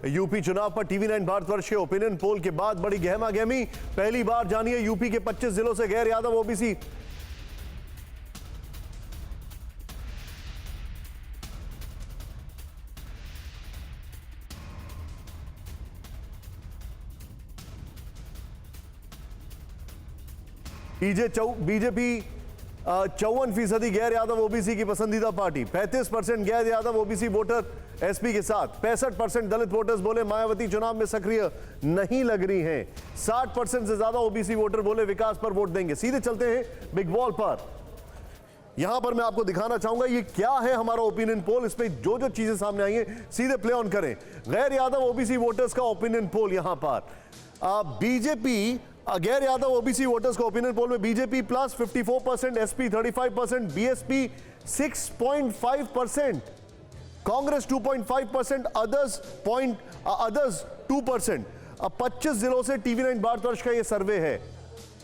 UP चुनाव पर TV9 Bharatvarsh के ओपिनियन पोल के बाद बड़ी गहमा गहमी। पहली बार जानिए यूपी के 25 जिलों से गैर यादव ओबीसी बीजेपी 54% गैर यादव ओबीसी की पसंदीदा पार्टी। 35% गैर यादव ओबीसी वोटर एसपी के साथ। 65% दलित वोटर्स बोले मायावती चुनाव में सक्रिय नहीं लग रही हैं। 60% से ज्यादा ओबीसी वोटर बोले विकास पर वोट देंगे। सीधे चलते हैं बिग बॉल पर। यहां पर मैं आपको दिखाना चाहूंगा ये क्या है हमारा ओपिनियन पोल। इसमें जो जो चीजें सामने आई हैं सीधे प्ले ऑन करें। गैर यादव ओबीसी वोटर्स का ओपिनियन पोल यहां पर। बीजेपी गैर यादव ओबीसी वोटर्स का ओपिनियन पोल में BJP plus 54%, SP 35%, BSP 6.5%, Congress 2.5%, others 2%। अब 25 जिलों से टीवी9 भारतवर्ष का ये सर्वे है।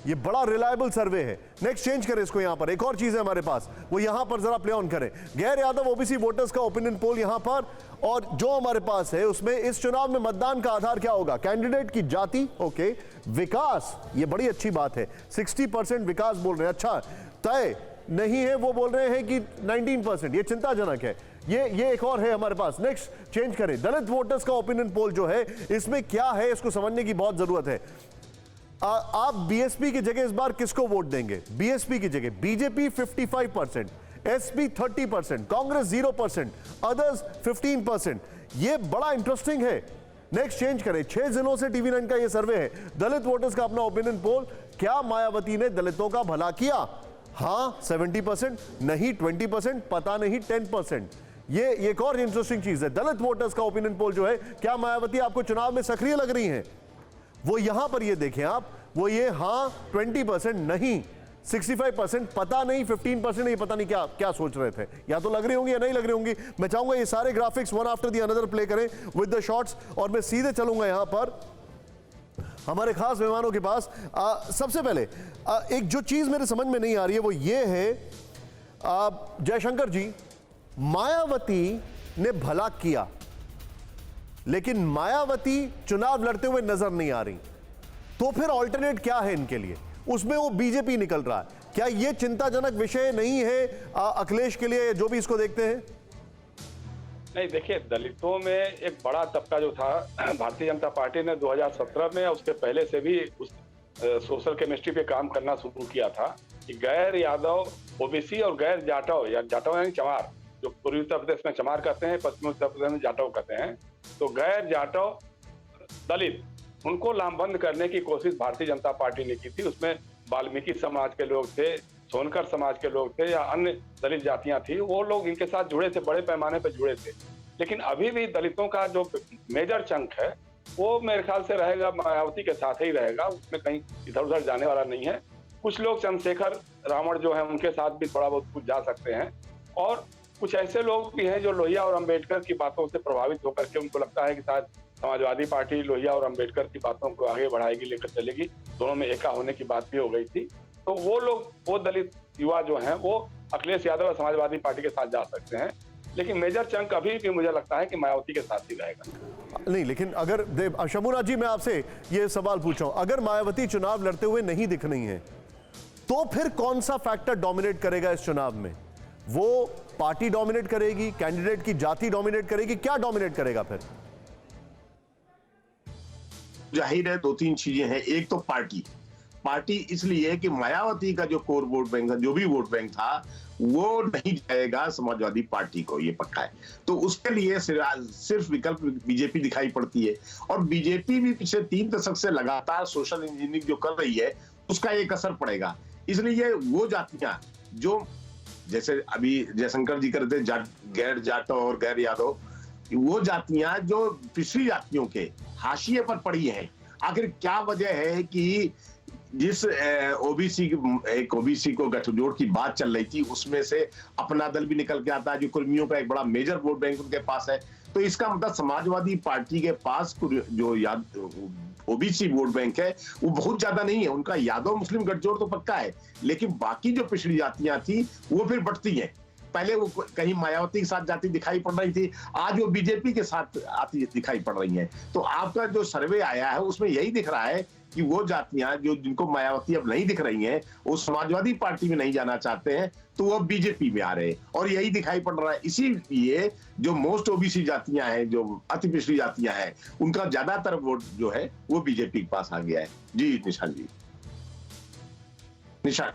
ये बड़ा रिलायबल सर्वे है। नेक्स्ट चेंज करें इसको। यहां पर एक और चीज है हमारे पास, वो यहां पर जरा प्ले ऑन करें। गैर यादव ओबीसी वोटर्स का ओपिनियन पोल यहां पर, और जो हमारे पास है उसमें इस चुनाव में मतदान का आधार क्या होगा? कैंडिडेट की जाति, ओके। विकास, ये बड़ी अच्छी बात है। 60% विकास बोल रहे हैं। अच्छा, तय नहीं है वो बोल रहे हैं कि 19%। ये चिंताजनक है। ये एक और है हमारे पास। नेक्स्ट चेंज करें। दलित वोटर्स का ओपिनियन पोल जो है इसमें क्या है इसको समझने की बहुत जरूरत है। आप बीएसपी की जगह इस बार किसको वोट देंगे? बीएसपी की जगह बीजेपी 55%, एसपी 30%, कांग्रेस 0%, अदर्स 15%। ये बड़ा इंटरेस्टिंग है। नेक्स्ट चेंज करें। 6 जिलों से टीवी9 का ये सर्वे है। दलित वोटर्स का अपना ओपिनियन पोल। क्या मायावती ने दलितों का भला किया? हाँ 70%, नहीं 20%, पता नहीं 10%। ये एक और इंटरेस्टिंग चीज है। दलित वोटर्स का ओपिनियन पोल जो है, क्या मायावती आपको चुनाव में सक्रिय लग रही हैं? वो यहां पर ये देखें आप, वो ये हाँ 20%, नहीं 65%, पता नहीं 15%। ये पता नहीं क्या क्या सोच रहे थे। या तो लग रही होंगी या नहीं लग रही होंगी। मैं चाहूंगा ये सारे graphics one after the another play करें विद द शॉट्स, और मैं सीधे चलूंगा यहां पर हमारे खास मेहमानों के पास। सबसे पहले एक जो चीज मेरे समझ में नहीं आ रही है वो ये है, जयशंकर जी, मायावती ने भला किया लेकिन मायावती चुनाव लड़ते हुए नजर नहीं आ रही, तो फिर ऑल्टरनेट क्या है इनके लिए? उसमें वो बीजेपी निकल रहा है। क्या ये चिंताजनक विषय नहीं है अखिलेश के लिए, जो भी इसको देखते हैं? नहीं, देखिए, दलितों में एक बड़ा तबका जो था, भारतीय जनता पार्टी ने 2017 में, उसके पहले से भी उस सोशल केमिस्ट्री पे काम करना शुरू किया था कि गैर यादव ओबीसी और गैर जाटव, या जाटव यानी चमार, जो पूर्वी उत्तर प्रदेश में चमार कहते हैं, पश्चिमी उत्तर प्रदेश में जाटव कहते हैं, तो गैर जाटव दलित, उनको लामबंद करने की कोशिश भारतीय जनता पार्टी ने की थी। उसमें वाल्मीकि समाज के लोग थे, सोनकर समाज के लोग थे, या अन्य दलित जातियां थी, वो लोग इनके साथ जुड़े थे, बड़े पैमाने पर जुड़े थे। लेकिन अभी भी दलितों का जो मेजर चंक है वो मेरे ख्याल से रहेगा, मायावती के साथ ही रहेगा, उसमें कहीं इधर उधर जाने वाला नहीं है। कुछ लोग चंद्रशेखर रावण जो है उनके साथ भी थोड़ा बहुत कुछ जा सकते हैं, और कुछ ऐसे लोग भी हैं जो लोहिया और अंबेडकर की बातों से प्रभावित होकर के उनको लगता है कि शायद समाजवादी पार्टी लोहिया और अंबेडकर की बातों को आगे बढ़ाएगी, लेकर चलेगी। दोनों में एका होने की बात भी हो गई थी। तो वो लोग, वो दलित युवा जो हैं, वो अखिलेश यादव और समाजवादी पार्टी के साथ जा सकते हैं। लेकिन मेजर चंक अभी भी मुझे लगता है कि मायावती के साथ ही रहेगा। नहीं, लेकिन अगर शमुना जी, मैं आपसे ये सवाल पूछा हूं, अगर मायावती चुनाव लड़ते हुए नहीं दिख रही है तो फिर कौन सा फैक्टर डोमिनेट करेगा इस चुनाव में? वो पार्टी डोमिनेट करेगी, कैंडिडेट की जाति डोमिनेट करेगी, क्या डोमिनेट करेगा फिर? जाहिर है 2-3 चीजें हैं। एक तो पार्टी इसलिए कि मायावती का जो कोर वोट बैंक था, जो भी वोट बैंक था, वो नहीं जाएगा समाजवादी पार्टी को, ये पक्का है। तो उसके लिए सिर्फ विकल्प बीजेपी दिखाई पड़ती है, और बीजेपी भी पिछले 3 दशक से लगातार सोशल इंजीनियरिंग जो कर रही है उसका एक असर पड़ेगा। इसलिए वो जातियां जो, जैसे अभी जयशंकर जी कर रहे थे, गैर जाटव और गैर यादव, वो जातियां जो पिछड़ी जातियों के हाशिए पर पड़ी हैं। आखिर क्या वजह है कि जिस ओबीसी को गठजोड़ की बात चल रही थी, उसमें से अपना दल भी निकल के आता है, जो कुर्मियों का एक बड़ा मेजर वोट बैंक उनके पास है। तो इसका मतलब समाजवादी पार्टी के पास जो ओबीसी वोट बैंक है वो बहुत ज्यादा नहीं है। उनका यादव मुस्लिम गठजोड़ तो पक्का है, लेकिन बाकी जो पिछड़ी जातियां थी वो फिर बढ़ती हैं। पहले वो कहीं मायावती के साथ जाती दिखाई पड़ रही थी, आज वो बीजेपी के साथ आती दिखाई पड़ रही हैं। तो आपका जो सर्वे आया है उसमें यही दिख रहा है कि वो जातियां जो जिनको मायावती अब नहीं दिख रही हैं, वो समाजवादी पार्टी में नहीं जाना चाहते हैं, तो वो बीजेपी में आ रहे हैं, और यही दिखाई पड़ रहा है। इसीलिए जो मोस्ट ओबीसी जातियां हैं, जो अति पिछड़ी जातियां हैं, उनका ज्यादातर वोट जो है वो बीजेपी के पास आ गया है। जी निशान जी। निशान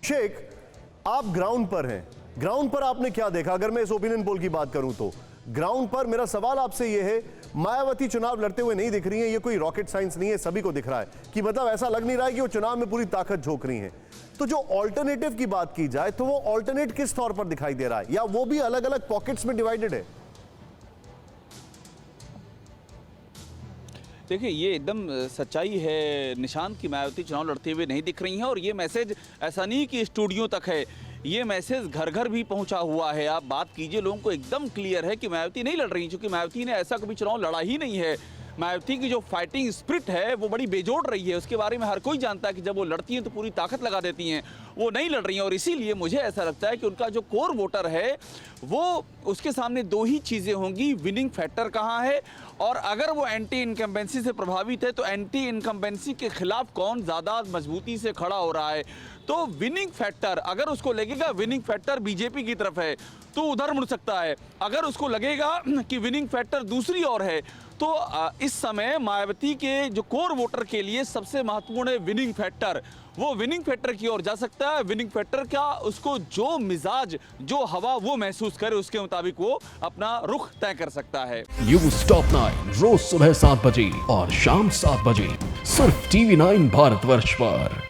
शेख, आप ग्राउंड पर हैं, ग्राउंड पर आपने क्या देखा? अगर मैं इस ओपिनियन पोल की बात करूं तो ग्राउंड पर मेरा सवाल आपसे यह है, मायावती चुनाव लड़ते हुए नहीं दिख रही है, ये कोई रॉकेट साइंस नहीं है, सभी को दिख रहा है कि मतलब ऐसा लग नहीं रहा है कि वो चुनाव में पूरी ताकत झोंक रही हैं। तो जो ऑल्टरनेटिव की बात की जाए तो वो ऑल्टरनेट किस तौर पर दिखाई दे रहा है, या वो भी अलग अलग पॉकेट्स में डिवाइडेड है? देखिए, ये एकदम सच्चाई है निशांत की मायावती चुनाव लड़ते हुए नहीं दिख रही हैं, और ये मैसेज ऐसा नहीं कि स्टूडियो तक है, ये मैसेज घर घर भी पहुंचा हुआ है। आप बात कीजिए, लोगों को एकदम क्लियर है कि मायावती नहीं लड़ रही, क्योंकि मायावती ने ऐसा कभी चुनाव लड़ा ही नहीं है। मायावती की जो फाइटिंग स्पिरिट है वो बड़ी बेजोड़ रही है, उसके बारे में हर कोई जानता है कि जब वो लड़ती हैं तो पूरी ताकत लगा देती हैं, वो नहीं लड़ रही हैं। और इसीलिए मुझे ऐसा लगता है कि उनका जो कोर वोटर है वो उसके सामने दो ही चीज़ें होंगी, विनिंग फैक्टर कहाँ है, और अगर वो एंटी इनकम्बेंसी से प्रभावित है तो एंटी इनकम्बेंसी के खिलाफ कौन ज़्यादा मजबूती से खड़ा हो रहा है। तो विनिंग फैक्टर, अगर उसको लगेगा विनिंग फैक्टर बीजेपी की तरफ है तो उधर मुड़ सकता है, अगर उसको लगेगा कि विनिंग फैक्टर दूसरी ओर है तो इस समय मायावती के जो कोर वोटर के लिए सबसे महत्वपूर्ण है विनिंग फैक्टर, वो विनिंग फैक्टर की ओर जा सकता है। विनिंग फैक्टर का उसको जो मिजाज, जो हवा वो महसूस करे, उसके मुताबिक वो अपना रुख तय कर सकता है। न्यूज़ टॉप 9 रोज सुबह 7 बजे और शाम 7 बजे सिर्फ TV9 भारतवर्ष पर।